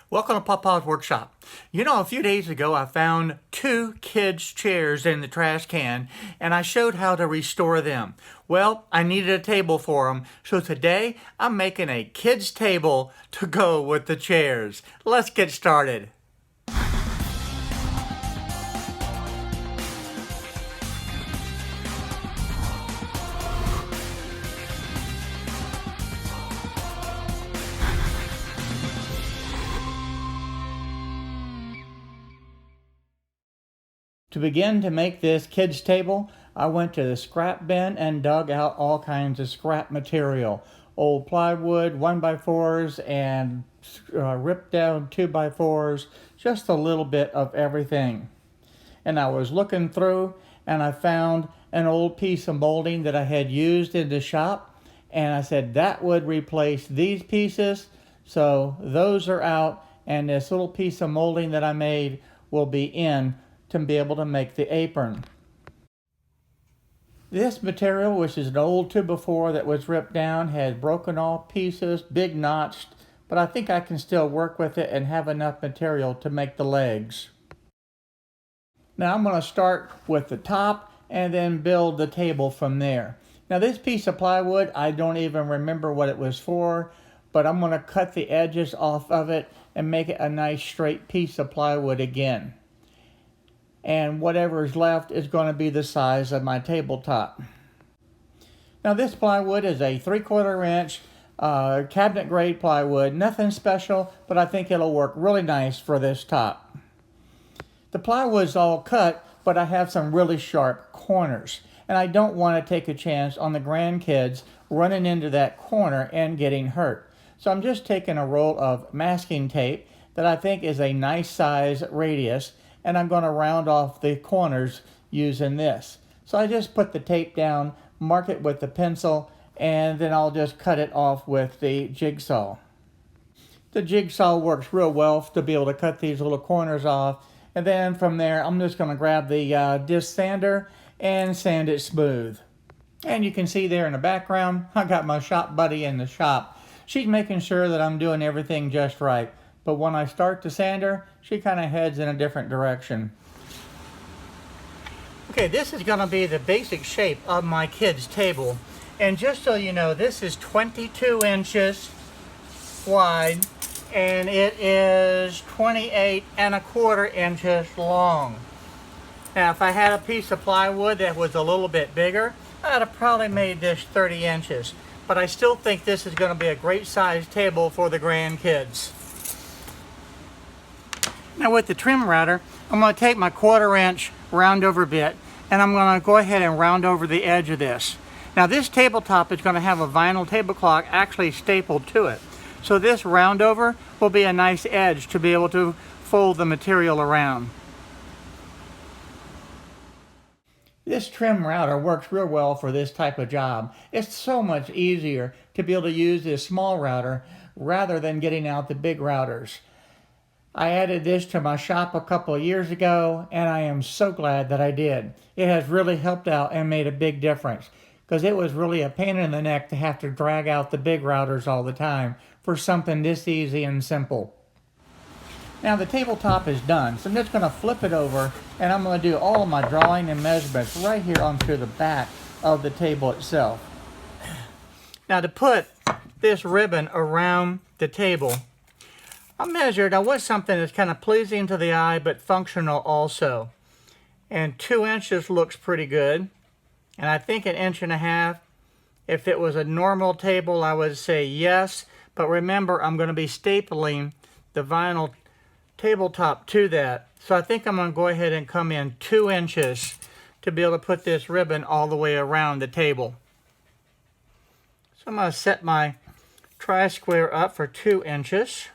Welcome to Papa's Workshop. You know, a few days ago I found two kids' chairs in the trash can and I showed how to restore them. Well, I needed a table for them, so today I'm making a kids' table to go with the chairs. Let's get started. To begin to make this kids' table, I went to the scrap bin and dug out all kinds of scrap material. Old plywood, 1x4s, and ripped down 2x4s, just a little bit of everything. And I was looking through and I found an old piece of molding that I had used in the shop, and I said that would replace these pieces. So those are out, and this little piece of molding that I made will be in to be able to make the apron. This material, which is an old 2x4 that was ripped down, has broken off pieces, big notched, but I think I can still work with it and have enough material to make the legs. Now I'm going to start with the top and then build the table from there. Now this piece of plywood, I don't even remember what it was for, but I'm going to cut the edges off of it and make it a nice straight piece of plywood again. And whatever is left is going to be the size of my tabletop. Now this plywood is a 3/4 inch cabinet grade plywood. Nothing special, but I think it'll work really nice for this top. The plywood's all cut, but I have some really sharp corners, and I don't want to take a chance on the grandkids running into that corner and getting hurt. So I'm just taking a roll of masking tape that I think is a nice size radius, and I'm going to round off the corners using this. So I just put the tape down, mark it with the pencil, and then I'll just cut it off with the jigsaw. The jigsaw works real well to be able to cut these little corners off, and then from there I'm just going to grab the disc sander and sand it smooth. And you can see there in the background, I got my shop buddy in the shop. She's making sure that I'm doing everything just right. But when I start the sander, she kind of heads in a different direction. Okay, this is going to be the basic shape of my kids' table. And just so you know, this is 22 inches wide, and it is 28¼ inches long. Now, if I had a piece of plywood that was a little bit bigger, I'd have probably made this 30 inches. But I still think this is going to be a great size table for the grandkids. Now with the trim router, I'm going to take my 1/4 inch round over bit and I'm going to go ahead and round over the edge of this. Now this tabletop is going to have a vinyl tablecloth actually stapled to it. So this round over will be a nice edge to be able to fold the material around. This trim router works real well for this type of job. It's so much easier to be able to use this small router rather than getting out the big routers. I added this to my shop a couple of years ago, and I am so glad that I did. It has really helped out and made a big difference, because it was really a pain in the neck to have to drag out the big routers all the time for something this easy and simple. Now the tabletop is done, so I'm just going to flip it over, and I'm going to do all of my drawing and measurements right here onto the back of the table itself. Now to put this ribbon around the table, I measured, I want something that's kind of pleasing to the eye but functional also. And 2 inches looks pretty good. And I think 1.5 inches. If it was a normal table, I would say yes. But remember, I'm going to be stapling the vinyl tabletop to that. So I think I'm going to go ahead and come in 2 inches to be able to put this ribbon all the way around the table. So I'm going to set my tri-square up for 2 inches.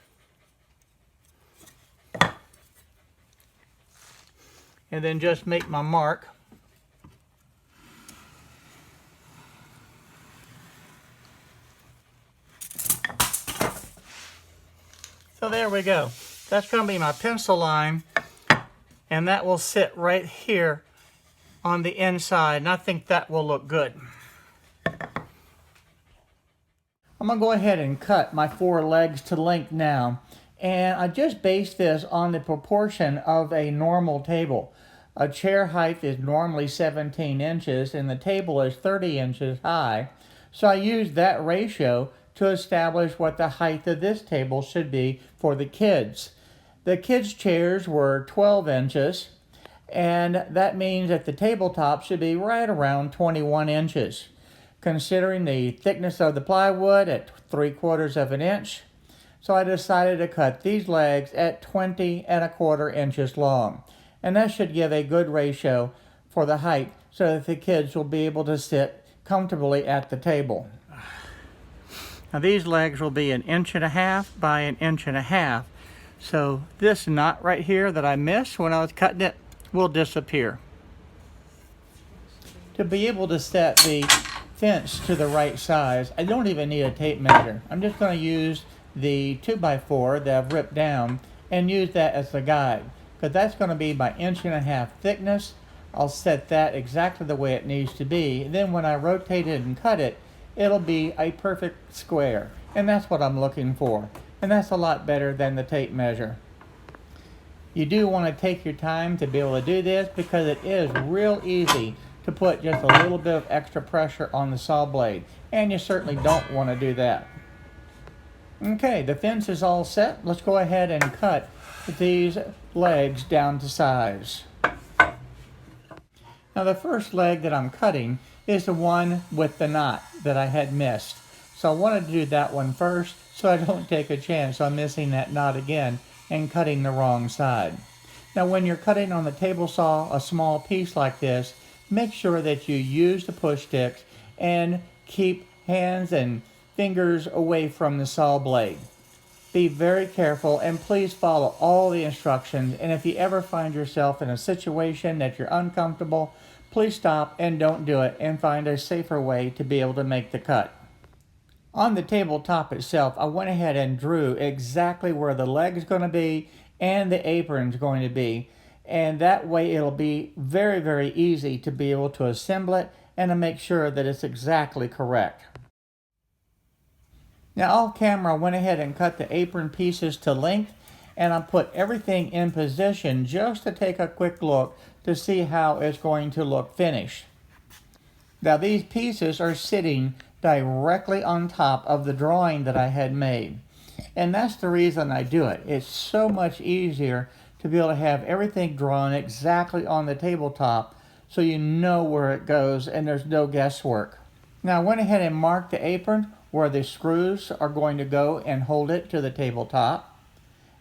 And then just make my mark. So there we go. That's going to be my pencil line, and that will sit right here on the inside, and I think that will look good. I'm going to go ahead and cut my 4 legs to length now, And I just based this on the proportion of a normal table. A chair height is normally 17 inches and the table is 30 inches high. So I used that ratio to establish what the height of this table should be for the kids. The kids' chairs were 12 inches, and that means that the tabletop should be right around 21 inches. Considering the thickness of the plywood at 3/4 of an inch, so I decided to cut these legs at 20 1/4 inches long. And that should give a good ratio for the height so that the kids will be able to sit comfortably at the table. Now these legs will be 1.5 inches by 1.5 inches. So this knot right here that I missed when I was cutting it will disappear. To be able to set the fence to the right size, I don't even need a tape measure. I'm just going to use the 2x4 that I've ripped down and use that as the guide, because that's going to be my 1.5 inch thickness. I'll set that exactly the way it needs to be. Then when I rotate it and cut it, it'll be a perfect square. And that's what I'm looking for. And that's a lot better than the tape measure. You do want to take your time to be able to do this because it is real easy to put just a little bit of extra pressure on the saw blade. And you certainly don't want to do that. Okay, the fence is all set. Let's go ahead and cut these legs down to size. Now the first leg that I'm cutting is the one with the knot that I had missed. So I wanted to do that one first so I don't take a chance on missing that knot again and cutting the wrong side. Now when you're cutting on the table saw a small piece like this, make sure that you use the push sticks and keep hands and fingers away from the saw blade. Be very careful and please follow all the instructions, and if you ever find yourself in a situation that you're uncomfortable, please stop and don't do it and find a safer way to be able to make the cut. On the tabletop itself, I went ahead and drew exactly where the leg is going to be and the apron is going to be, and that way it'll be very, very easy to be able to assemble it and to make sure that it's exactly correct. Now off camera, I went ahead and cut the apron pieces to length, and I put everything in position just to take a quick look to see how it's going to look finished. Now these pieces are sitting directly on top of the drawing that I had made. And that's the reason I do it. It's so much easier to be able to have everything drawn exactly on the tabletop so you know where it goes and there's no guesswork. Now I went ahead and marked the apron where the screws are going to go and hold it to the tabletop.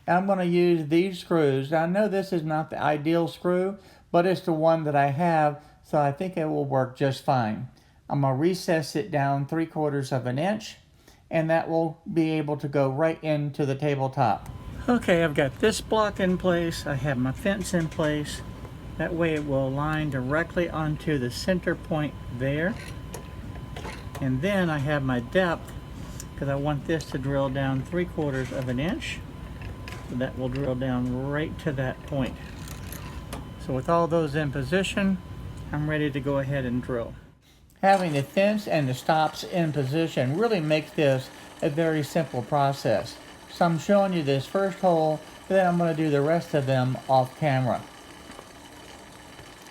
And I'm going to use these screws. Now I know this is not the ideal screw, but it's the one that I have, so I think it will work just fine. I'm going to recess it down 3/4 of an inch, and that will be able to go right into the tabletop. Okay, I've got this block in place. I have my fence in place. That way it will align directly onto the center point there. And then I have my depth, because I want this to drill down 3/4 of an inch. So that will drill down right to that point. So with all those in position, I'm ready to go ahead and drill. Having the fence and the stops in position really makes this a very simple process. So I'm showing you this first hole, then I'm going to do the rest of them off camera.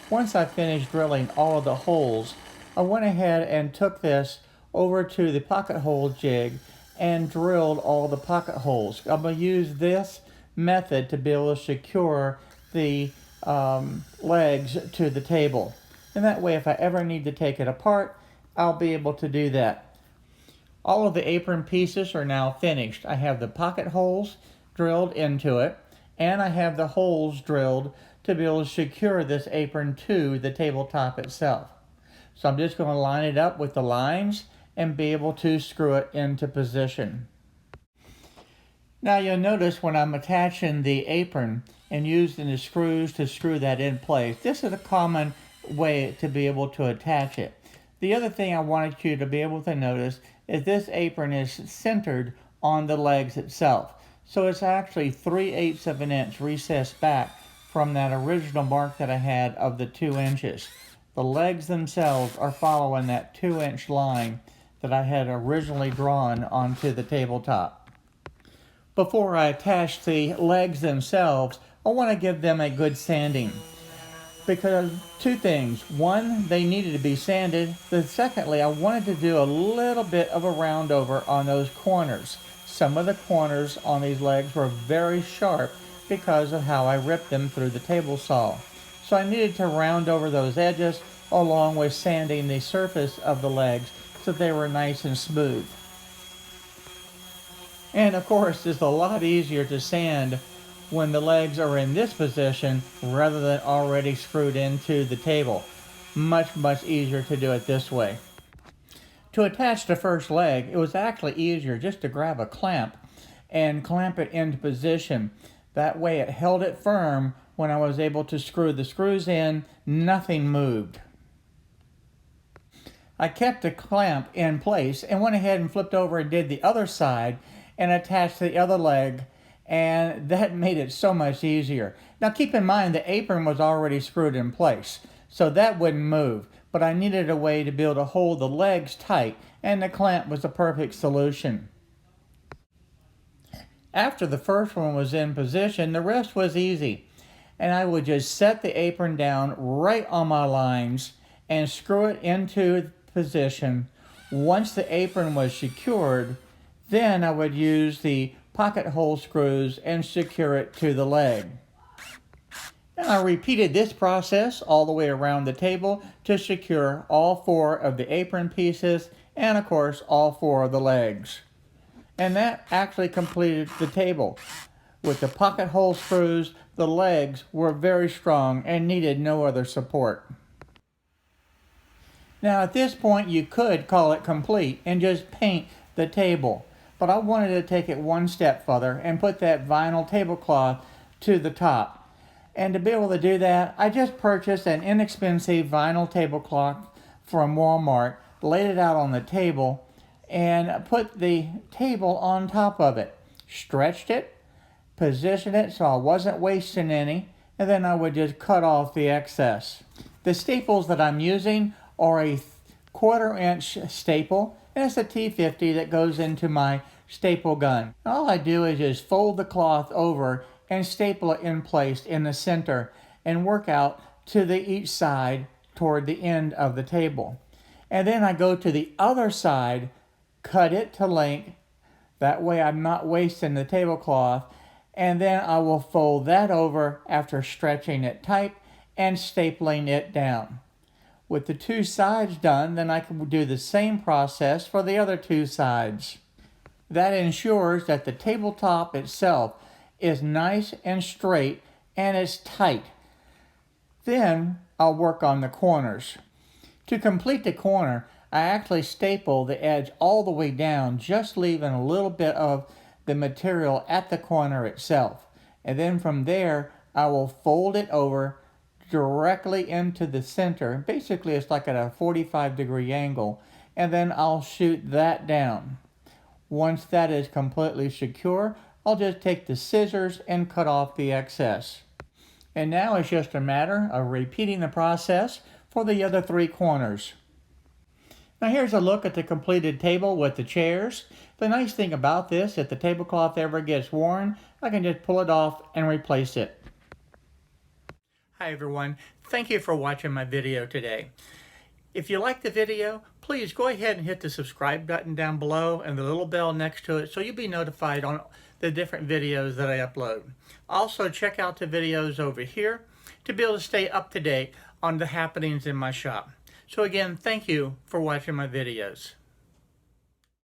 Once I finished drilling all of the holes, I went ahead and took this over to the pocket hole jig and drilled all the pocket holes. I'm going to use this method to be able to secure the legs to the table. And that way, if I ever need to take it apart, I'll be able to do that. All of the apron pieces are now finished. I have the pocket holes drilled into it, and I have the holes drilled to be able to secure this apron to the tabletop itself. So I'm just going to line it up with the lines and be able to screw it into position. Now you'll notice when I'm attaching the apron and using the screws to screw that in place, this is a common way to be able to attach it. The other thing I wanted you to be able to notice is this apron is centered on the legs itself. So it's actually 3/8 of an inch recessed back from that original mark that I had of the 2 inches. The legs themselves are following that 2-inch line that I had originally drawn onto the tabletop. Before I attach the legs themselves, I want to give them a good sanding. Because two things. One, they needed to be sanded. Secondly, I wanted to do a little bit of a round over on those corners. Some of the corners on these legs were very sharp because of how I ripped them through the table saw. So I needed to round over those edges along with sanding the surface of the legs so they were nice and smooth. And of course, it's a lot easier to sand when the legs are in this position rather than already screwed into the table. Much easier to do it this way. To attach the first leg, it was actually easier just to grab a clamp and clamp it into position. That way it held it firm when I was able to screw the screws in, nothing moved. I kept the clamp in place and went ahead and flipped over and did the other side and attached the other leg, and that made it so much easier. Now keep in mind the apron was already screwed in place, so that wouldn't move, but I needed a way to be able to hold the legs tight, and the clamp was the perfect solution. After the first one was in position, the rest was easy, and I would just set the apron down right on my lines and screw it into position. Once the apron was secured, then I would use the pocket hole screws and secure it to the leg. And I repeated this process all the way around the table to secure all 4 of the apron pieces and of course all 4 of the legs. And that actually completed the table. With the pocket hole screws, the legs were very strong and needed no other support. Now at this point you could call it complete and just paint the table. But I wanted to take it one step further and put that vinyl tablecloth to the top. And to be able to do that, I just purchased an inexpensive vinyl tablecloth from Walmart, laid it out on the table, and put the table on top of it. Stretched it, positioned it so I wasn't wasting any, and then I would just cut off the excess. The staples that I'm using are a 1/4 inch staple, and it's a T50 that goes into my staple gun. All I do is just fold the cloth over and staple it in place in the center and work out to each side toward the end of the table. And then I go to the other side, cut it to length, that way I'm not wasting the tablecloth, and then I will fold that over after stretching it tight and stapling it down. With the 2 sides done, then I can do the same process for the other 2 sides. That ensures that the tabletop itself is nice and straight and is tight. Then I'll work on the corners. To complete the corner, I actually staple the edge all the way down, just leaving a little bit of the material at the corner itself. And then from there, I will fold it over directly into the center. Basically, it's like at a 45-degree angle, and then I'll shoot that down. Once that is completely secure, I'll just take the scissors and cut off the excess. And now it's just a matter of repeating the process for the other 3 corners. Now here's a look at the completed table with the chairs. The nice thing about this, if the tablecloth ever gets worn, I can just pull it off and replace it. Hi everyone, thank you for watching my video today. If you like the video, please go ahead and hit the subscribe button down below and the little bell next to it so you'll be notified on the different videos that I upload. Also check out the videos over here to be able to stay up to date on the happenings in my shop. So again, thank you for watching my videos.